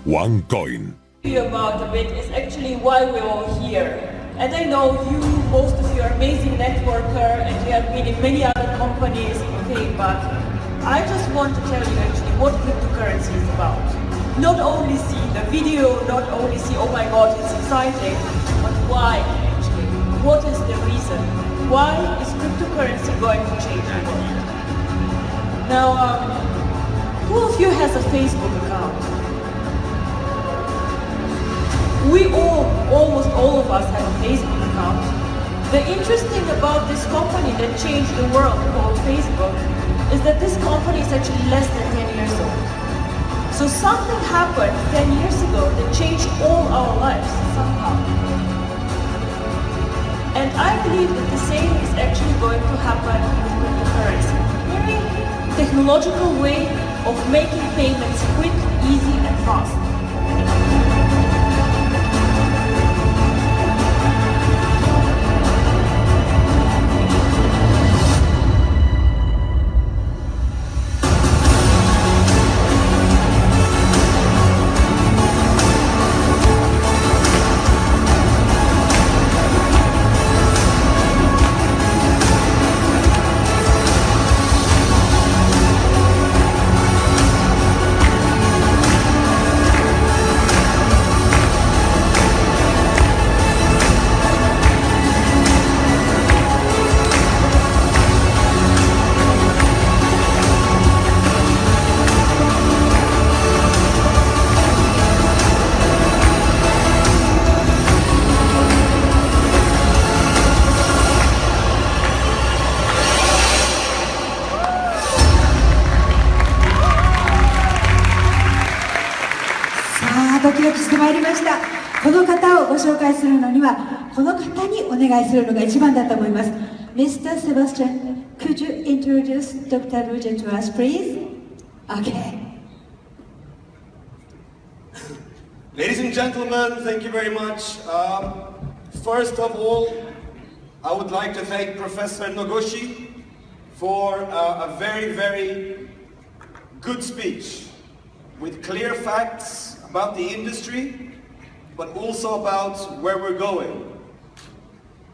OneCoin. About a bit is actually why we're all here. And I know you, most of you are amazing networker and you have been in many other companies, okay, but I just want to tell you actually what cryptocurrency is about. Not only see the video, not only see, oh my god, it's exciting, but why actually? What is the reason? Why is cryptocurrency going to change the world? Now, who of you has a Facebook account? We all, almost all of us have a Facebook account. The interesting about this company that changed the world called Facebook is that this company is actually less than 10 years old. So something happened 10 years ago that changed all our lives somehow. And I believe that the same is actually going to happen with cryptocurrency. Very technological way of making payments quick, easy and fast.ドキドキしてまいりました。この方をご紹介するのにはこの方にお願いするのが一番だと思います。 Mr. Sebastian, could you introduce Dr. Ruja to us, please? Okay. Ladies and gentlemen, thank you very much. First of all, I would like to thank Professor Nogoshi for a very, very good speech with clear facts about the industry, but also about where we're going.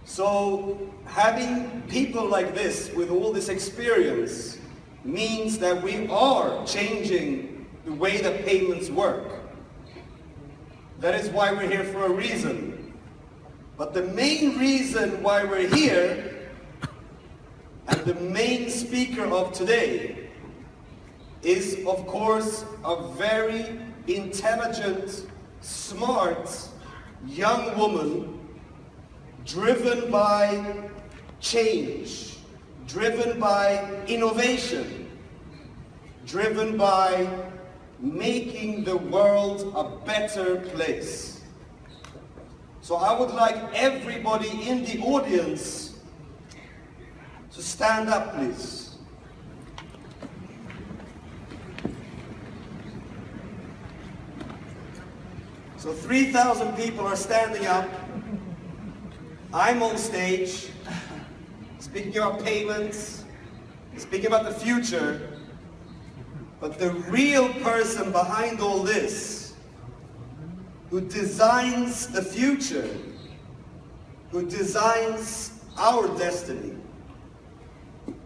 So having people like this with all this experience means that we are changing the way that payments work. That is why we're here for a reason. But the main reason why we're here, and the main speaker of today, is of course a very intelligent, smart, young woman driven by change, driven by innovation, driven by making the world a better place. So I would like everybody in the audience to stand up, please. So 3,000 people are standing up. I'm on stage, speaking about payments, speaking about the future. But the real person behind all this, who designs the future, who designs our destiny,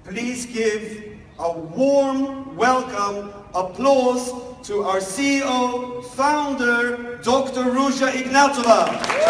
please give a warm welcome, applause to our CEO, founder, Dr. Ruja Ignatova.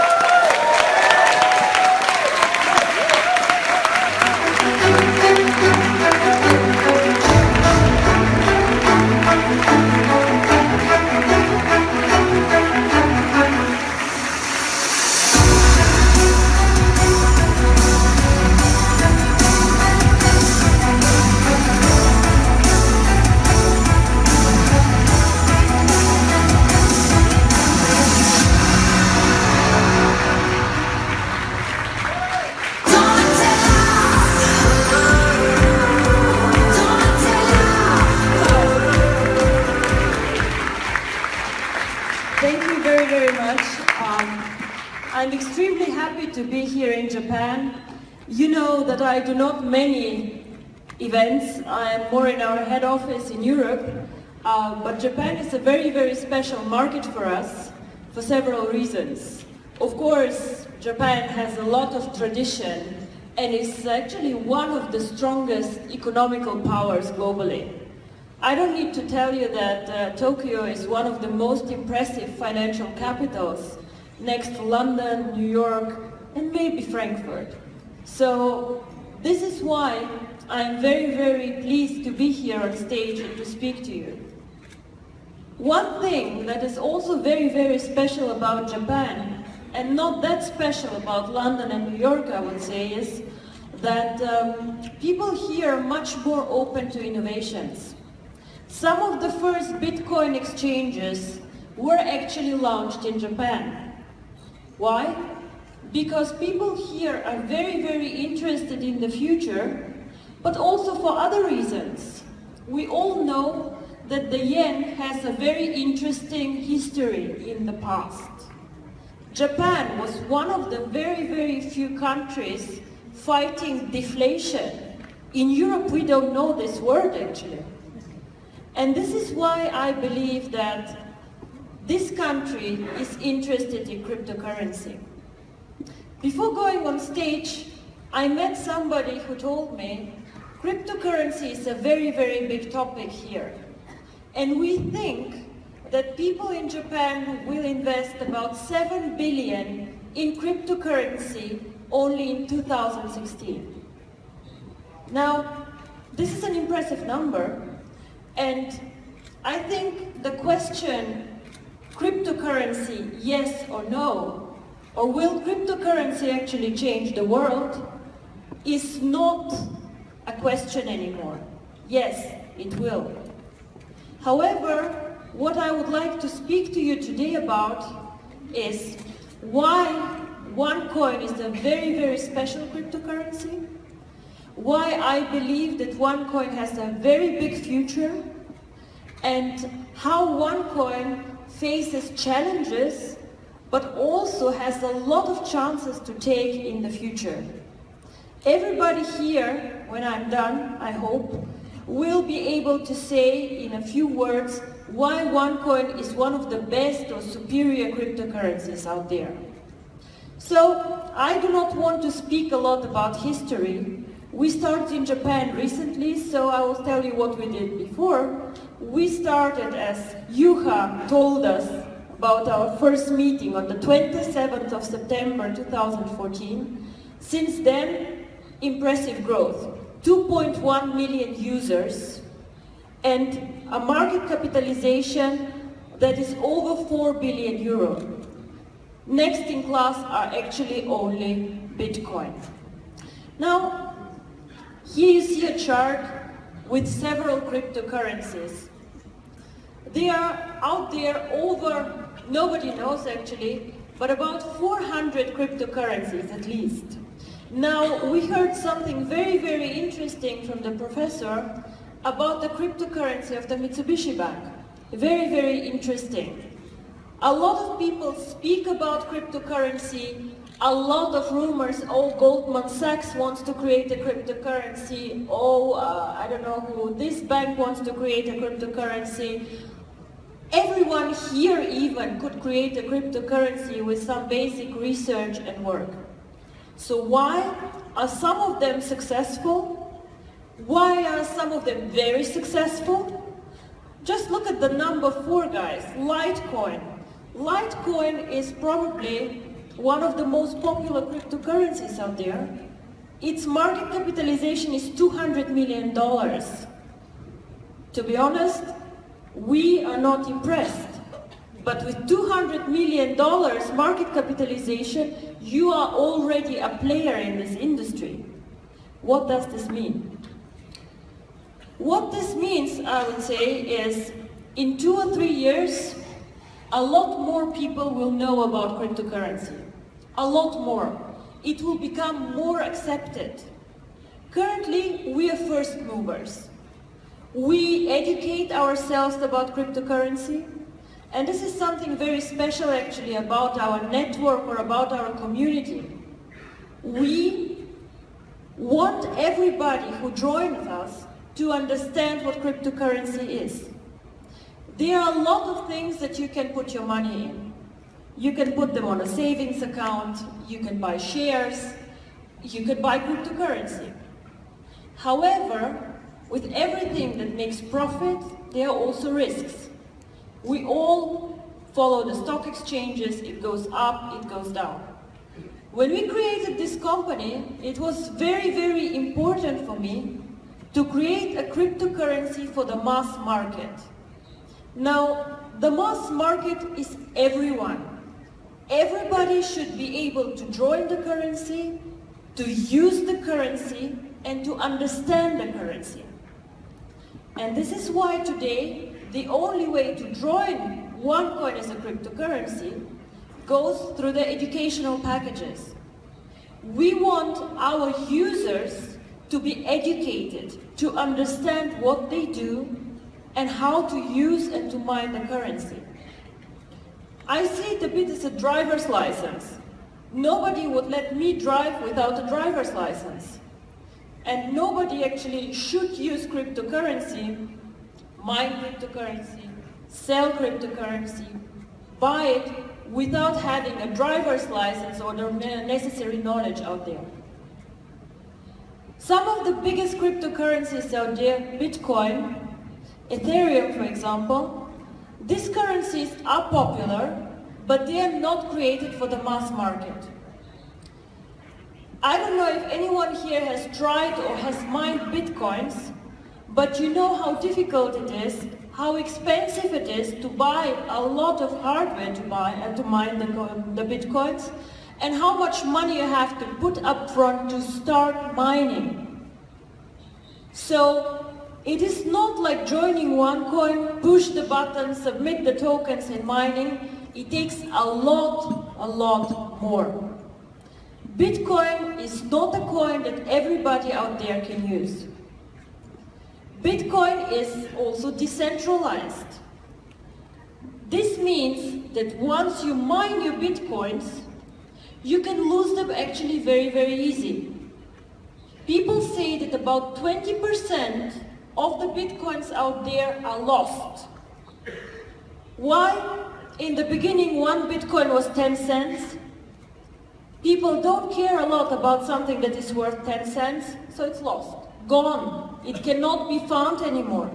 I'm extremely happy to be here in Japan. You know that I do not many events. I am more in our head office in Europe. But Japan is a very, very special market for us for several reasons. Of course, Japan has a lot of tradition and is actually one of the strongest economical powers globally. I don't need to tell you that Tokyo is one of the most impressive financial capitals next to London, New York, and maybe Frankfurt. So this is why I'm very, very pleased to be here on stage and to speak to you. One thing that is also very, very special about Japan, and not that special about London and New York, I would say, is that people here are much more open to innovations. Some of the first Bitcoin exchanges were actually launched in Japan. Why? Because people here are very, very interested in the future, but also for other reasons. We all know that the yen has a very interesting history in the past. Japan was one of the very, very few countries fighting deflation. In Europe, we don't know this word actually. And this is why I believe that this country is interested in cryptocurrency. Before going on stage, I met somebody who told me cryptocurrency is a very, very big topic here. And we think that people in Japan will invest about 7 billion in cryptocurrency only in 2016. Now, this is an impressive number, and I think the question, cryptocurrency, yes or no, or will cryptocurrency actually change the world, is not a question anymore. Yes, it will. However, what I would like to speak to you today about is why OneCoin is a very, very special cryptocurrency, why I believe that OneCoin has a very big future, and how OneCoin faces challenges, but also has a lot of chances to take in the future. Everybody here, when I'm done, I hope, will be able to say in a few words why OneCoin is one of the best or superior cryptocurrencies out there. So, I do not want to speak a lot about history. We started in Japan recently, so I will tell you what we did before. We started, as Yuha told us, about our first meeting on the 27th of September 2014. Since then, impressive growth. 2.1 million users and a market capitalization that is over 4 billion euro. Next in class are actually only Bitcoin. Now, here you see a chart with several cryptocurrencies. They are out there over, nobody knows actually, but about 400 cryptocurrencies at least. Now, we heard something very, very interesting from the professor about the cryptocurrency of the Mitsubishi Bank. Very, very interesting. A lot of people speak about cryptocurrency, a lot of rumors, oh, Goldman Sachs wants to create a cryptocurrency, oh, I don't know who, this bank wants to create a cryptocurrency. Everyone here even could create a cryptocurrency with some basic research and work. So why are some of them successful? Why are some of them very successful? Just look at the number 4, guys, Litecoin. Litecoin is probably one of the most popular cryptocurrencies out there. Its market capitalization is $200 million. To be honest, we are not impressed. But with $200 million market capitalization, you are already a player in this industry. What does this mean? What this means, I would say, is in 2 or 3 years, a lot more people will know about cryptocurrency. A lot more. It will become more accepted. Currently, we are first movers. We educate ourselves about cryptocurrency. And this is something very special actually about our network or about our community. We want everybody who joins us to understand what cryptocurrency is. There are a lot of things that you can put your money in. You can put them on a savings account, you can buy shares, you can buy cryptocurrency. However, with everything that makes profit, there are also risks. We all follow the stock exchanges, it goes up, it goes down. When we created this company, it was very, very important for me to create a cryptocurrency for the mass market. Now, the mass market is everyone. Everybody should be able to join the currency, to use the currency, and to understand the currency. And this is why today, the only way to join OneCoin as a cryptocurrency goes through the educational packages. We want our users to be educated, to understand what they do and how to use and to mine the currency. I see it a bit as a driver's license. Nobody would let me drive without a driver's license. And nobody actually should use cryptocurrency, mine cryptocurrency, sell cryptocurrency, buy it without having a driver's license or the necessary knowledge out there. Some of the biggest cryptocurrencies out there, Bitcoin, Ethereum for example, these currencies are popular, but they are not created for the mass market. I don't know if anyone here has tried or has mined Bitcoins, but you know how difficult it is, how expensive it is to buy a lot of hardware to mine the Bitcoins, and how much money you have to put up front to start mining. So it is not like joining OneCoin, push the button, submit the tokens and mining. It takes a lot more. Bitcoin is not a coin that everybody out there can use. Bitcoin is also decentralized. This means that once you mine your Bitcoins, you can lose them actually very, very easy. People say that about 20% of the Bitcoins out there are lost. Why? In the beginning, one Bitcoin was 10 cents. People don't care a lot about something that is worth 10 cents, so it's lost, gone. It cannot be found anymore.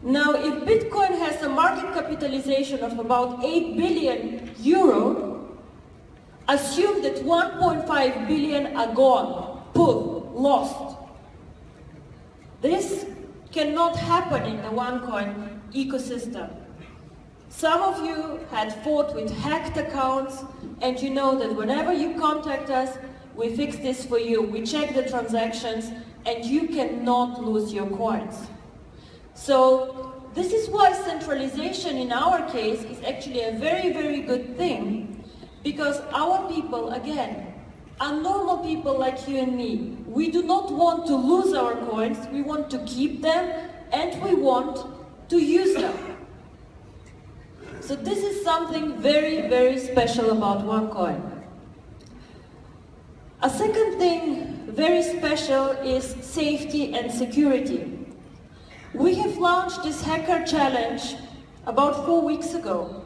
Now, if Bitcoin has a market capitalization of about 8 billion euro, assume that 1.5 billion are gone, lost. This cannot happen in the OneCoin ecosystem. Some of you had fought with hacked accounts, and you know that whenever you contact us, we fix this for you, we check the transactions, and you cannot lose your coins. So this is why centralization in our case is actually a very, very good thing, because our people, again, are normal people like you and me. We do not want to lose our coins, we want to keep them, and we want to use them. So this is something very, very special about OneCoin. A second thing very special is safety and security. We have launched this hacker challenge about 4 weeks ago.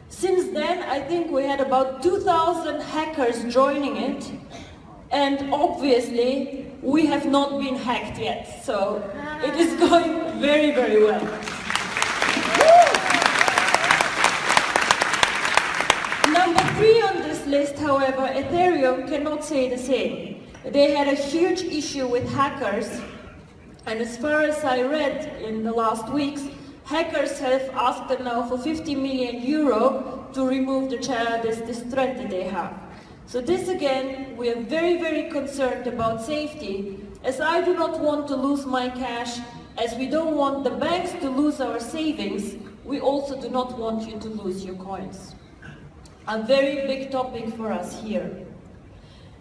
Since then, I think we had about 2,000 hackers joining it, and obviously we have not been hacked yet, so it is going very, very well. Number 3 on this list, however, Ethereum cannot say the same. They had a huge issue with hackers, and as far as I read in the last weeks, hackers have asked them now for 50 million euro to remove this threat that they have. So this again, we are very, very concerned about safety, as I do not want to lose my cash, as we don't want the banks to lose our savings, we also do not want you to lose your coins. A very big topic for us here.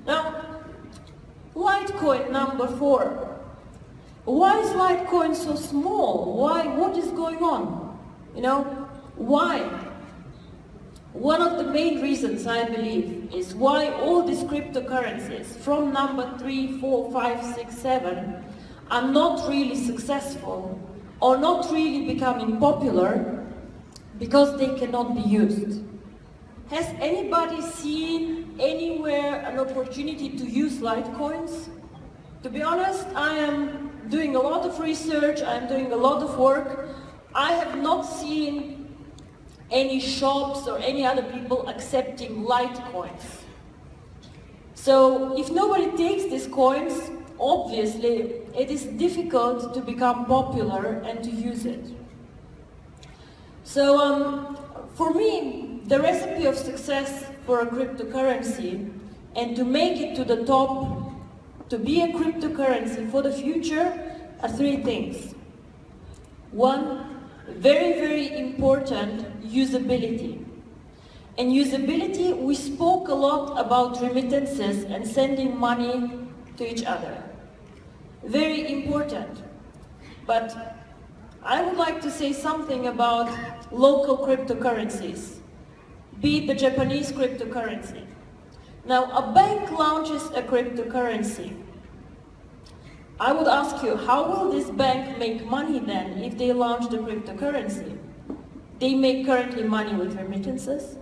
Now, Litecoin number 4. Why is Litecoin so small? What is going on? Why? One of the main reasons, I believe, is why all these cryptocurrencies from number 3, 4, 5, 6, 7 are not really successful or not really becoming popular because they cannot be used. Has anybody seen anywhere an opportunity to use Litecoins? To be honest, I am doing a lot of research, I am doing a lot of work. I have not seen any shops or any other people accepting Litecoins. So if nobody takes these coins, obviously it is difficult to become popular and to use it. So for me, the recipe of success for a cryptocurrency and to make it to the top, to be a cryptocurrency for the future, are three things. One, very, very important, usability. And usability, we spoke a lot about remittances and sending money to each other. Very important. But I would like to say something about local cryptocurrencies, be it the Japanese cryptocurrency. Now, a bank launches a cryptocurrency. I would ask you, how will this bank make money then if they launch the cryptocurrency? They make currently money with remittances.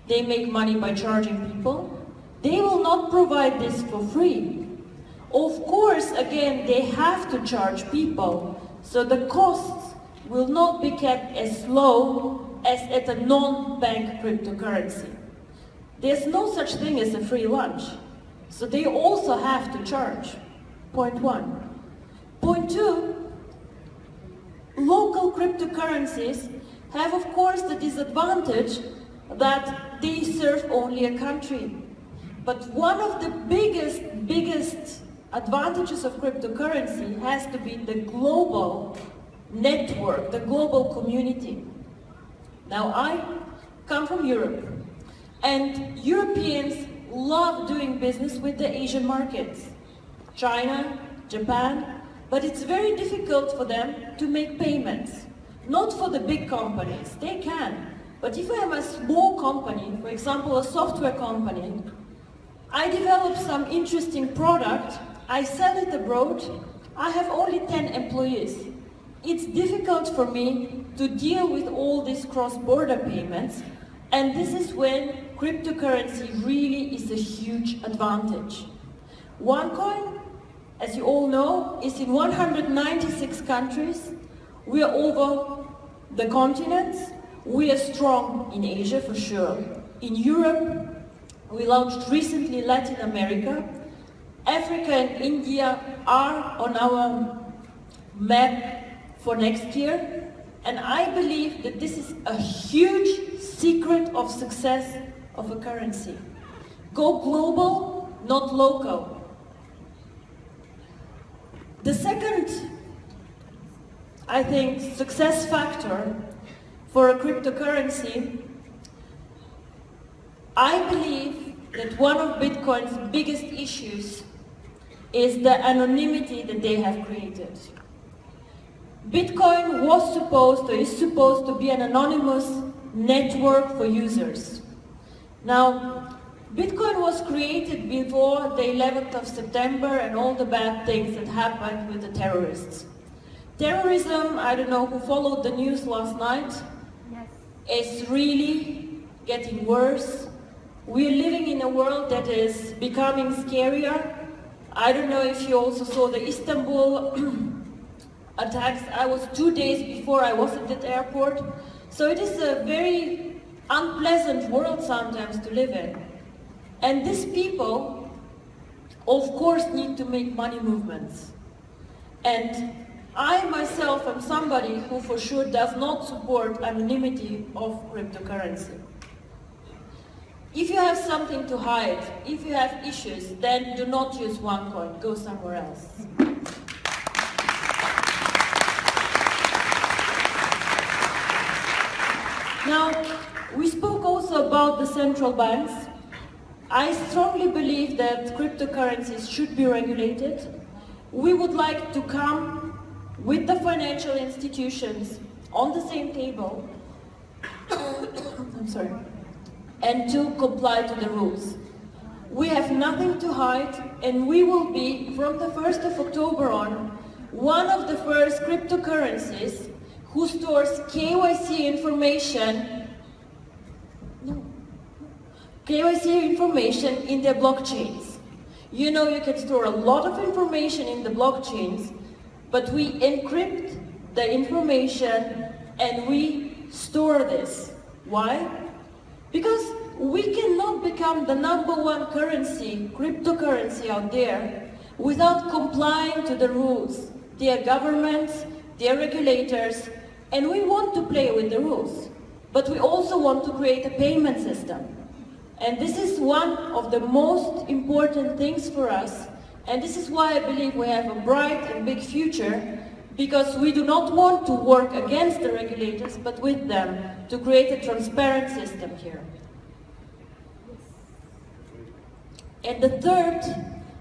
They make money by charging people. They will not provide this for free. Of course, again, they have to charge people, so the costs will not be kept as low as at a non-bank cryptocurrency. There's no such thing as a free lunch, so they also have to charge. Point one. Point two, local cryptocurrencies have, of course, the disadvantage that they serve only a country. But one of the biggest advantages of cryptocurrency has to be the global network, the global community. Now, I come from Europe, and Europeans love doing business with the Asian markets, China, Japan, but it's very difficult for them to make payments. Not for the big companies, they can. But if I am a small company, for example, a software company, I develop some interesting product, I sell it abroad, I have only 10 employees. It's difficult for me to deal with all these cross-border payments, and this is when cryptocurrency really is a huge advantage. OneCoin, as you all know, is in 196 countries. We are over the continents. We are strong in Asia for sure. In Europe, we launched recently Latin America. Africa and India are on our map for next year. And I believe that this is a huge secret of success of a currency. Go global, not local. The second, I think, success factor for a cryptocurrency, I believe that one of Bitcoin's biggest issues is the anonymity that they have created. Bitcoin was supposed, or is supposed to be an anonymous network for users. Now, Bitcoin was created before the 11th of September and all the bad things that happened with the terrorists. Terrorism, I don't know who followed the news last night, is really getting worse. We're living in a world that is becoming scarier. I don't know if you also saw the Istanbul attacks. I was 2 days before I was at that airport. So it is a very unpleasant world sometimes to live in. And these people, of course, need to make money movements. And I myself am somebody who for sure does not support anonymity of cryptocurrency. If you have something to hide, if you have issues, then do not use OneCoin, go somewhere else. Now, we spoke also about the central banks. I strongly believe that cryptocurrencies should be regulated. We would like to come with the financial institutions on the same table and to comply to the rules. We have nothing to hide, and we will be, from the 1st of October on, one of the first cryptocurrencies who stores KYC information in their blockchains. You know, you can store a lot of information in the blockchains, but we encrypt the information and we store this. Why? Because we cannot become the #1 currency, cryptocurrency out there, without complying to the rules. Their governments, their regulators, and we want to play with the rules. But we also want to create a payment system. And this is one of the most important things for us. And this is why I believe we have a bright and big future, because we do not want to work against the regulators, but with them, to create a transparent system here. And the third,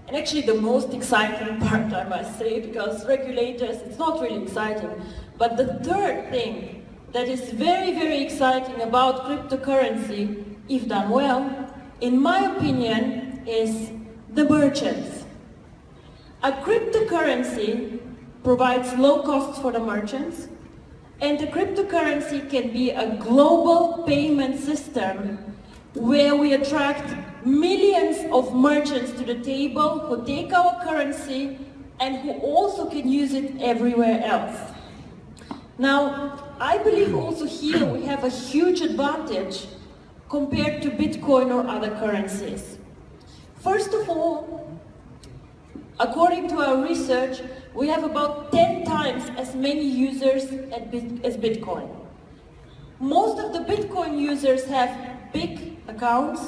and actually the most exciting part, I must say, because regulators, it's not really exciting, but the third thing that is very, very exciting about cryptocurrency, if done well, in my opinion, is the merchants. A cryptocurrency provides low costs for the merchants, and the cryptocurrency can be a global payment system where we attract millions of merchants to the table who take our currency and who also can use it everywhere else. Now, I believe also here we have a huge advantage compared to Bitcoin or other currencies. First of all, according to our research, we have about 10 times as many users as Bitcoin. Most of the Bitcoin users have big accounts,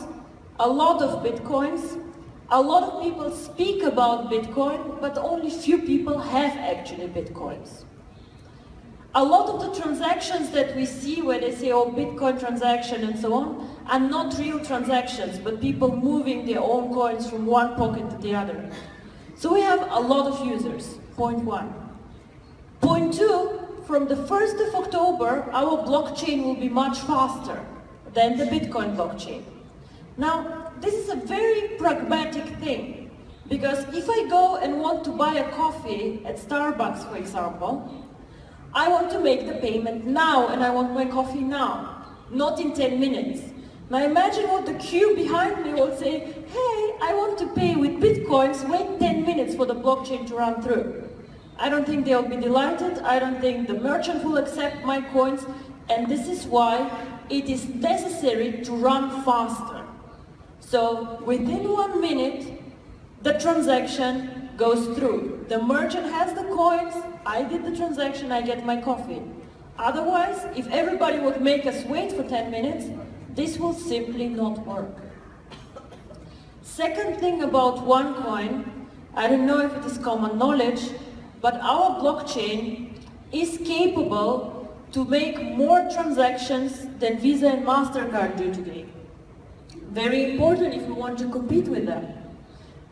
a lot of Bitcoins. A lot of people speak about Bitcoin, but only few people have actually Bitcoins. A lot of the transactions that we see where they say, oh, Bitcoin transaction and so on, are not real transactions, but people moving their own coins from one pocket to the other. So we have a lot of users, point one. Point two, from the 1st of October, our blockchain will be much faster than the Bitcoin blockchain. Now, this is a very pragmatic thing, because if I go and want to buy a coffee at Starbucks, for example, I want to make the payment now and I want my coffee now, not in 10 minutes. Now imagine what the queue behind me will say, hey, I want to pay with Bitcoins, wait 10 minutes for the blockchain to run through. I don't think they'll be delighted, I don't think the merchant will accept my coins, and this is why it is necessary to run faster. So within 1 minute, the transaction goes through. The merchant has the coins, I did the transaction, I get my coffee. Otherwise, if everybody would make us wait for 10 minutes, this will simply not work. Second thing about OneCoin, I don't know if it is common knowledge, but our blockchain is capable to make more transactions than Visa and MasterCard do today. Very important if we want to compete with them.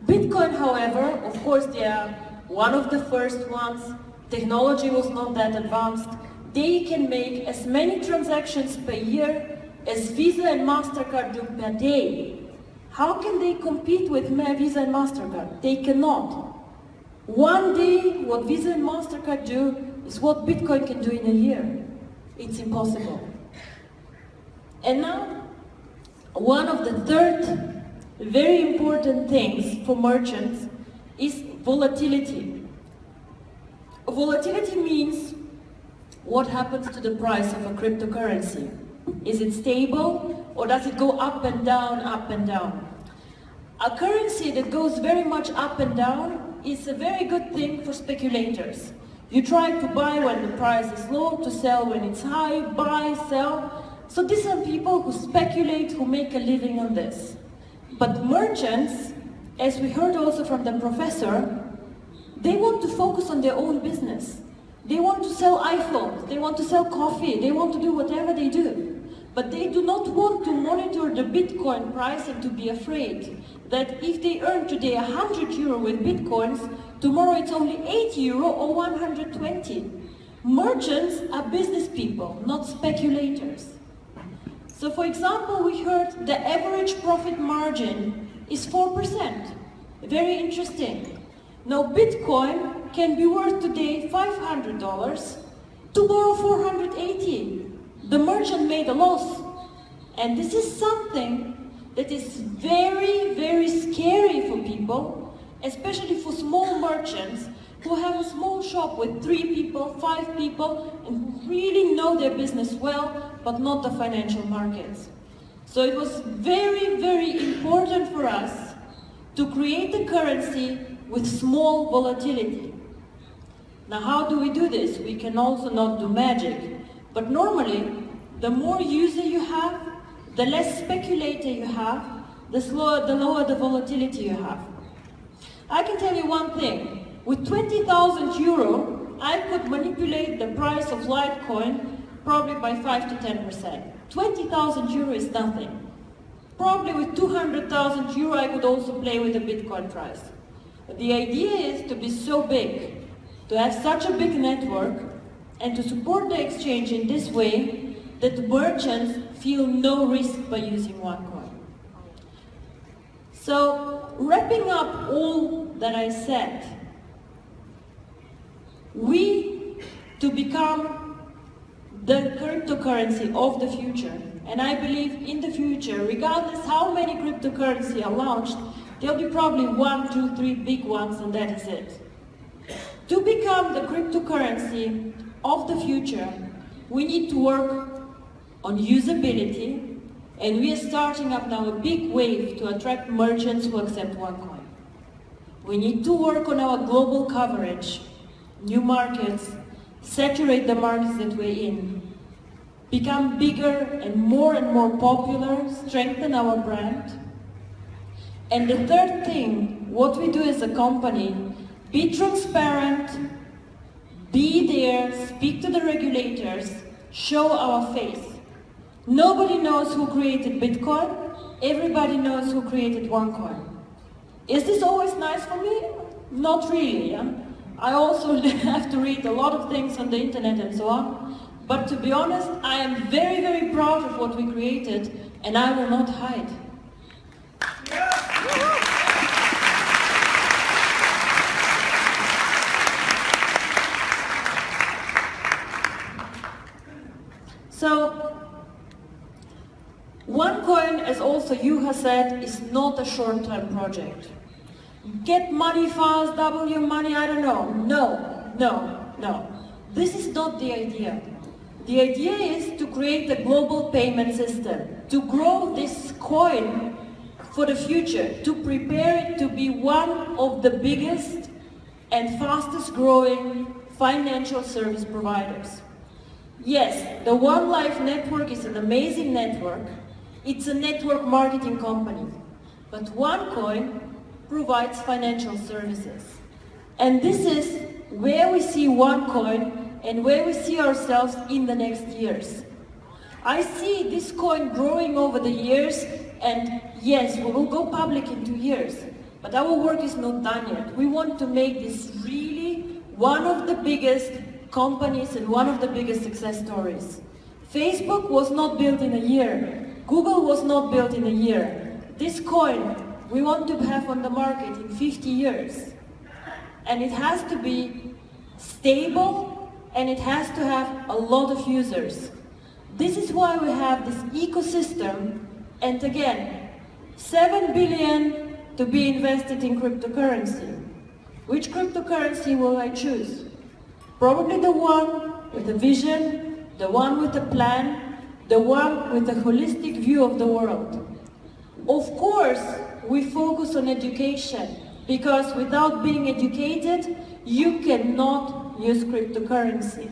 Bitcoin, however, of course they are one of the first ones, technology was not that advanced, they can make as many transactions per year as Visa and MasterCard do per day. How can they compete with Visa and MasterCard? They cannot. One day, what Visa and MasterCard do is what Bitcoin can do in a year. It's impossible. And now, one of the third very important things for merchants is volatility. Volatility means what happens to the price of a cryptocurrency. Is it stable or does it go up and down, up and down? A currency that goes very much up and down is a very good thing for speculators. You try to buy when the price is low, to sell when it's high, buy, sell. So these are people who speculate, who make a living on this. But merchants, as we heard also from the professor, they want to focus on their own business. They want to sell iPhones, they want to sell coffee, they want to do whatever they do. But they do not want to monitor the Bitcoin price and to be afraid that if they earn today 100 euro with Bitcoins, tomorrow it's only 80 euro or 120. Merchants are business people, not speculators. So for example, we heard the average profit margin is 4%. Very interesting. Now Bitcoin can be worth today $500. to borrow 480. The merchant made a loss. And this is something that is very, very scary for people, especially for small merchants who have a small shop with 3 people, 5 people, and who really know their business well, but not the financial markets. So it was very, very important for us to create a currency with small volatility. Now, how do we do this? We can also not do magic, but normally, the more user you have, the less speculator you have, the lower the volatility you have. I can tell you one thing. With 20,000 euro, I could manipulate the price of Litecoin probably by 5 to 10%. 20,000 euro is nothing. Probably with 200,000 euro, I could also play with the Bitcoin price. But the idea is to be so big, to have such a big network, and to support the exchange in this way that merchants feel no risk by using OneCoin. So, wrapping up all that I said, to become the cryptocurrency of the future, and I believe in the future, regardless how many cryptocurrencies are launched, there'll be probably 1, 2, 3 big ones, and that is it. To become the cryptocurrency of the future, we need to work on usability, and we are starting up now a big wave to attract merchants who accept OneCoin. We need to work on our global coverage, new markets, saturate the markets that we're in, become bigger and more popular, strengthen our brand. And the third thing, what we do as a company, be transparent, be there, speak to the regulators, show our face. Nobody knows who created Bitcoin, everybody knows who created OneCoin. Is this always nice for me? Not really. Yeah? I also have to read a lot of things on the internet and so on. But to be honest, I am very, very proud of what we created, and I will not hide. So, OneCoin, as also you have said, is not a short-term project. Get money fast, double your money, I don't know. No. This is not the idea. The idea is to create a global payment system, to grow this coin for the future, to prepare it to be one of the biggest and fastest growing financial service providers. Yes, the OneLife network is an amazing network. It's a network marketing company. But OneCoin provides financial services. And this is where we see OneCoin and where we see ourselves in the next years. I see this coin growing over the years, and yes, we will go public in 2 years. But our work is not done yet. We want to make this really one of the biggest companies and one of the biggest success stories. Facebook was not built in a year. Google was not built in a year. This coin we want to have on the market in 50 years. And it has to be stable, and it has to have a lot of users. This is why we have this ecosystem, and again, 7 billion to be invested in cryptocurrency. Which cryptocurrency will I choose? Probably the one with a vision, the one with a plan, the one with a holistic view of the world. Of course, we focus on education, because without being educated, you cannot use cryptocurrency.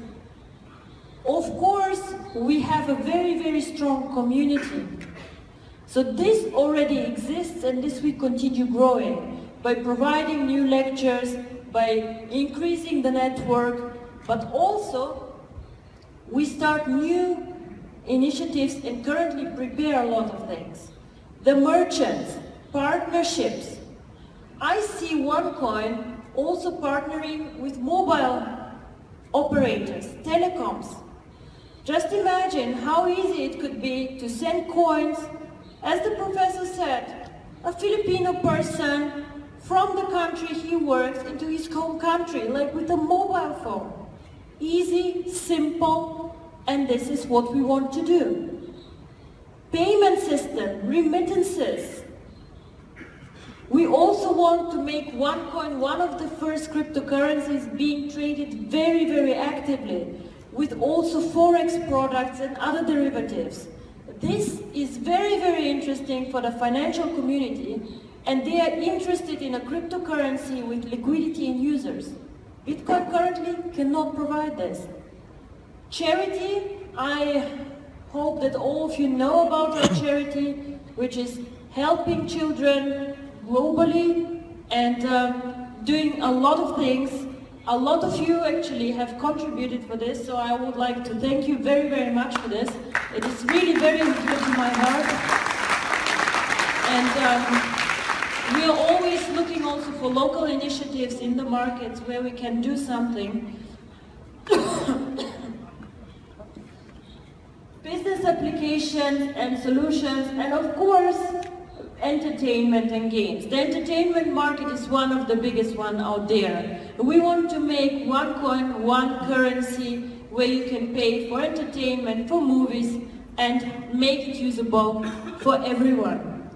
Of course, we have a very, very strong community. So this already exists, and this will continue growing by providing new lectures, by increasing the network, but also we start new initiatives and currently prepare a lot of things. The merchants, partnerships. I see OneCoin also partnering with mobile operators, telecoms. Just imagine how easy it could be to send coins, as the professor said, a Filipino person from the country he works into his home country, like with a mobile phone. Easy, simple, and this is what we want to do. Payment system, remittances. We also want to make OneCoin one of the first cryptocurrencies being traded very, very actively, with also Forex products and other derivatives. This is very, very interesting for the financial community, and they are interested in a cryptocurrency with liquidity and users. Bitcoin currently cannot provide this. Charity, I hope that all of you know about our charity, which is helping children globally and doing a lot of things. A lot of you actually have contributed for this, so I would like to thank you very, very much for this. It is really very dear to my heart. And we are always looking also for local initiatives in the markets where we can do something. Business applications and solutions, and of course, entertainment and games. The entertainment market is one of the biggest one out there. We want to make OneCoin one currency where you can pay for entertainment, for movies, and make it usable for everyone.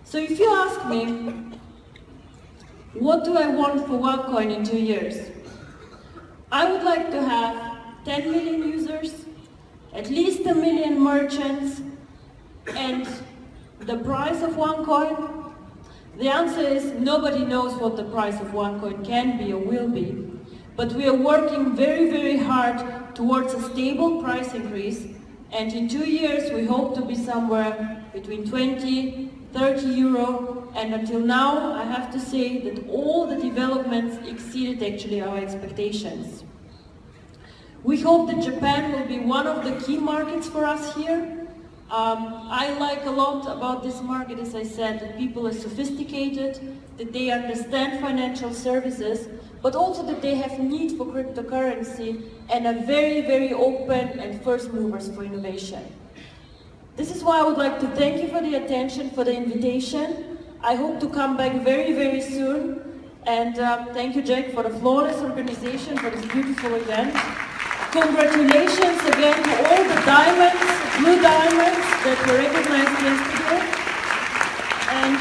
So if you ask me, what do I want for OneCoin in 2 years? I would like to have 10 million users, at least 1 million merchants, and the price of OneCoin? The answer is nobody knows what the price of OneCoin can be or will be. But we are working very, very hard towards a stable price increase, and in 2 years we hope to be somewhere between 20, 30 euro, and until now I have to say that all the developments exceeded actually our expectations. We hope that Japan will be one of the key markets for us here. I like a lot about this market, as I said, that people are sophisticated, that they understand financial services, but also that they have need for cryptocurrency and are very, very open and first movers for innovation. This is why I would like to thank you for the attention, for the invitation. I hope to come back very, very soon. And thank you, Jack, for the flawless organization for this beautiful event. Congratulations again to all the diamonds, blue diamonds that were recognized yesterday. And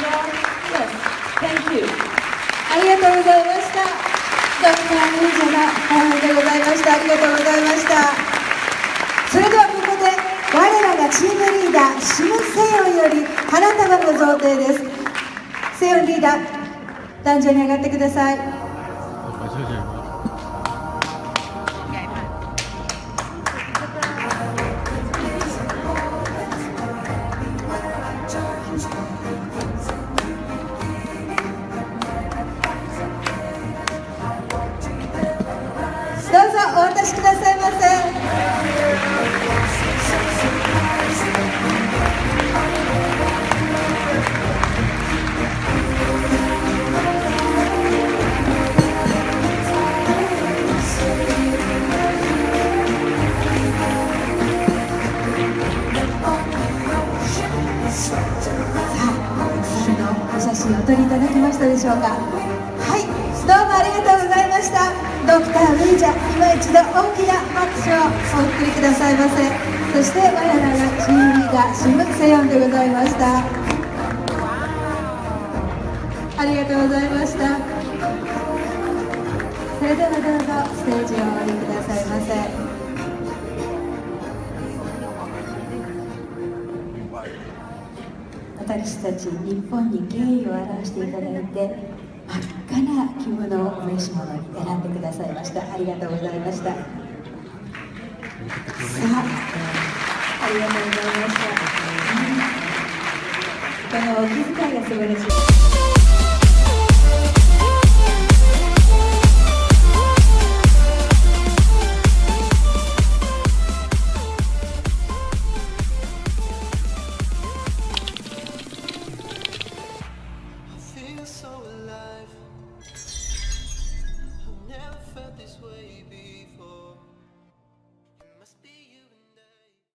yes, thank you. ありがとうございました。ドクター・ルージャがおめでとうございました。ありがとうございました。それではここで我らがチームリーダーシム・セヨンより花束の贈呈です。セヨンリーダー、壇上に上がってください。どうぞお渡しくださいませ。お写真お撮りいただけましたでしょうか。はい、どうもありがとうございました。ドクター・ルージャ、今一度大きな拍手をお送りくださいませ。そして我らがチームリーダーシム・セヨンでございました。ありがとうございました。それではどうぞステージをお降りくださいませ。私たち日本に敬意を表していただいて、真っ赤な着物をお召し物に選んでくださいました。ありがとうございました。さあ、ありがとうございました。このお気遣いが素晴らしい。